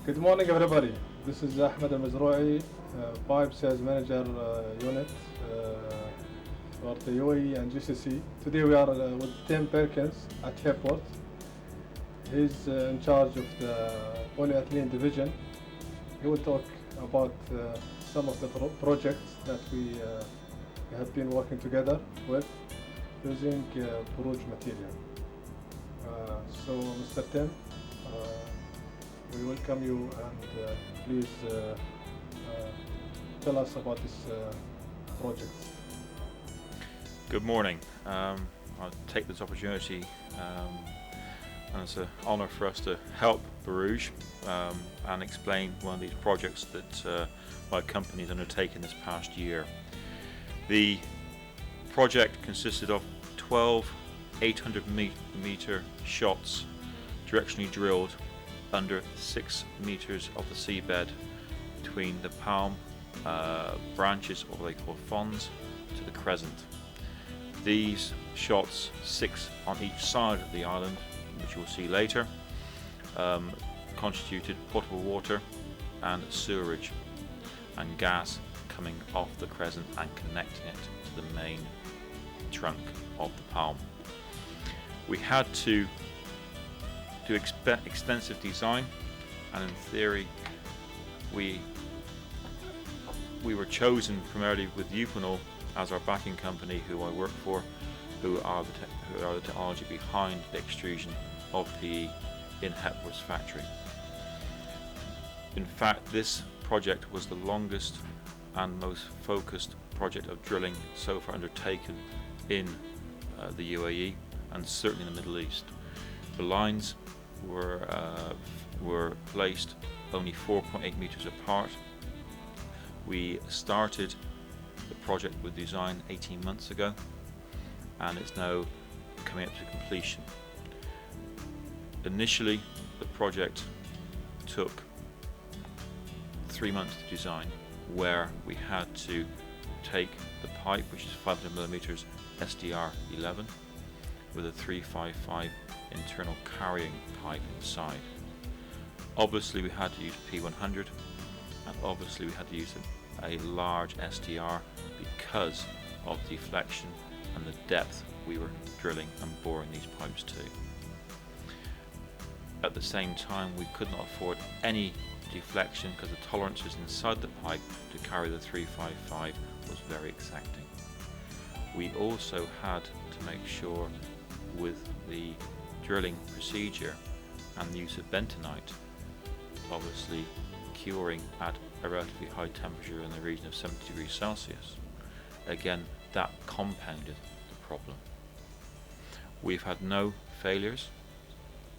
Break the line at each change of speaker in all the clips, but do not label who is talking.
Good morning, everybody. This is Ahmed Mazrouie, Pipe Sales Manager Unit for the UAE and GCC. Today we are with Tim Perkins at Airport. He's in charge of the Polyethylene division. He will talk about some of the projects that we have been working together with using Borouge material. So, Mr. Tim, we welcome you, and please tell us about this project.
Good morning. I'll take this opportunity, and it's an honour for us to help Borouge and explain one of these projects that my company has undertaken this past year. The project consisted of 12 800-metre shots directionally drilled under 6 metres of the seabed between the palm branches, or what they call fronds, to the crescent. These shots, 6 on each side of the island, which you'll see later, constituted potable water and sewerage and gas coming off the crescent and connecting it to the main trunk of the palm. We had to do extensive design, and in theory we were chosen primarily with Uponor as our backing company, who I work for, who are the technology behind the extrusion of PE in Hepworth's factory. In fact, this project was the longest and most focused project of drilling so far undertaken in the UAE, and certainly in the Middle East. The lines were placed only 4.8 metres apart. We started the project with design 18 months ago, and it's now coming up to completion. Initially, the project took 3 months to design, where we had to take the pipe, which is 500mm SDR11, with a 355 internal carrying pipe inside. Obviously we had to use P100, and obviously we had to use a large SDR because of deflection and the depth we were drilling and boring these pipes to. At the same time, we could not afford any deflection because the tolerances inside the pipe to carry the 355 was very exacting. We also had to make sure, with the drilling procedure and the use of bentonite, obviously curing at a relatively high temperature in the region of 70 degrees Celsius, again that compounded the problem. We've had no failures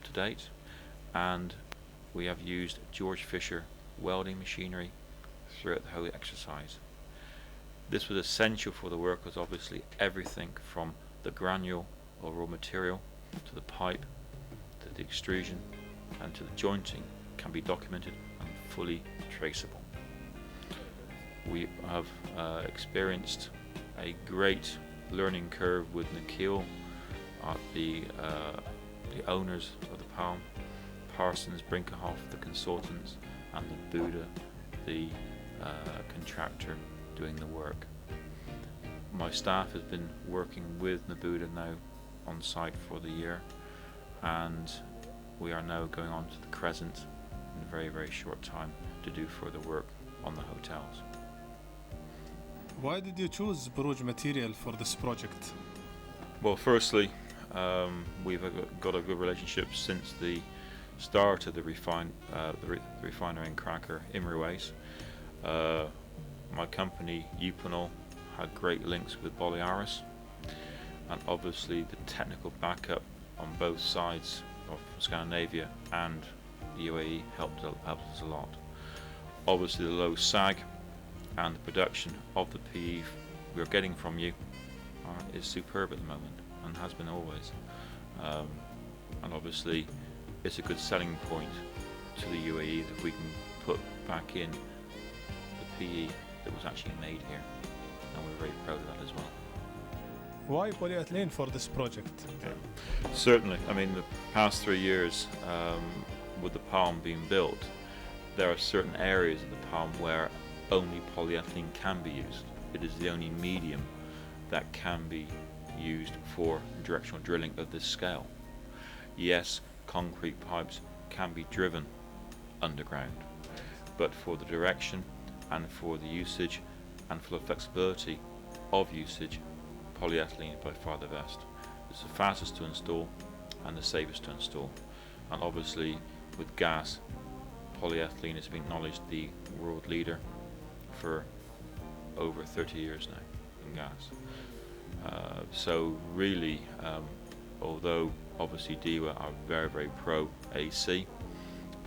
to date, and we have used George Fisher welding machinery throughout the whole exercise. This was essential for the work, because obviously everything from the granule or raw material to the pipe, to the extrusion and to the jointing can be documented and fully traceable. We have experienced a great learning curve with Nikhil, the owners of the Palm, Parsons, Brinkerhoff, the consultants, and the Buddha, the contractor doing the work. My staff has been working with Nabuda now on site for the year, and we are now going on to the crescent in a very, very short time to do further work on the hotels.
Why did you choose Borouge material for this project?
Well, firstly, we've got a good relationship since the start of the refinery and cracker in Ruwais. My company, Uponor, had great links with Borealis, and obviously the technical backup on both sides of Scandinavia and the UAE helped us a lot. Obviously the low sag and the production of the PE we are getting from you is superb at the moment, and has been always. And obviously it's a good selling point to the UAE that we can put back in the PE that was actually made here, and we're very proud of that as well.
Why polyethylene for this project?
Okay. Certainly, I mean, the past 3 years with the Palm being built, there are certain areas of the palm where only polyethylene can be used. It is the only medium that can be used for directional drilling of this scale. Yes, concrete pipes can be driven underground, but for the direction and for the usage and for the flexibility of usage, polyethylene is by far the best. It's the fastest to install and the safest to install. And obviously with gas, polyethylene has been acknowledged the world leader for over 30 years now in gas. So really, although obviously DEWA are very pro AC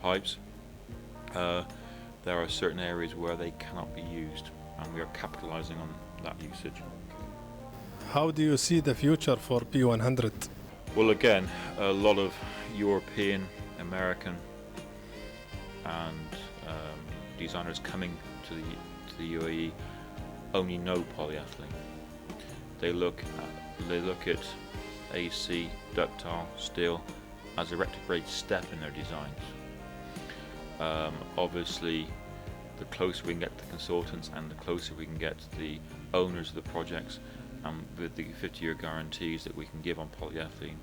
pipes, there are certain areas where they cannot be used, and we are capitalizing on that usage.
How do you see the future for P100?
Well, again, a lot of European, American and designers coming to the UAE only know polyethylene. They look at AC ductile steel as a retrograde step in their designs. Obviously, the closer we can get to the consultants and the closer we can get to the owners of the projects, and with the 50-year guarantees that we can give on polyethylene,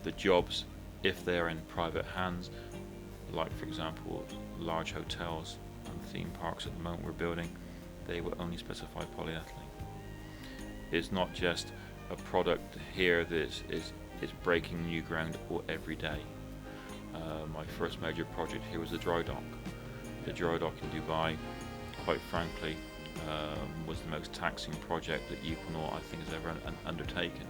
the jobs, if they're in private hands, like for example large hotels and theme parks at the moment we're building, they will only specify polyethylene. It's not just a product here that is breaking new ground every day. My first major project here was the dry dock. The dry dock in Dubai, quite frankly, was the most taxing project that Equinor, I think, has ever undertaken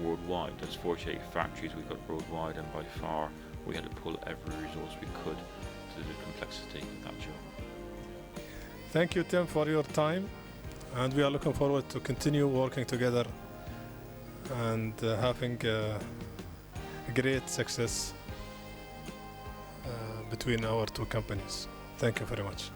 worldwide. There's 48 factories we've got worldwide, and by far we had to pull every resource we could to the complexity of that job.
Thank you, Tim, for your time, and we are looking forward to continue working together and having a great success between our two companies. Thank you very much.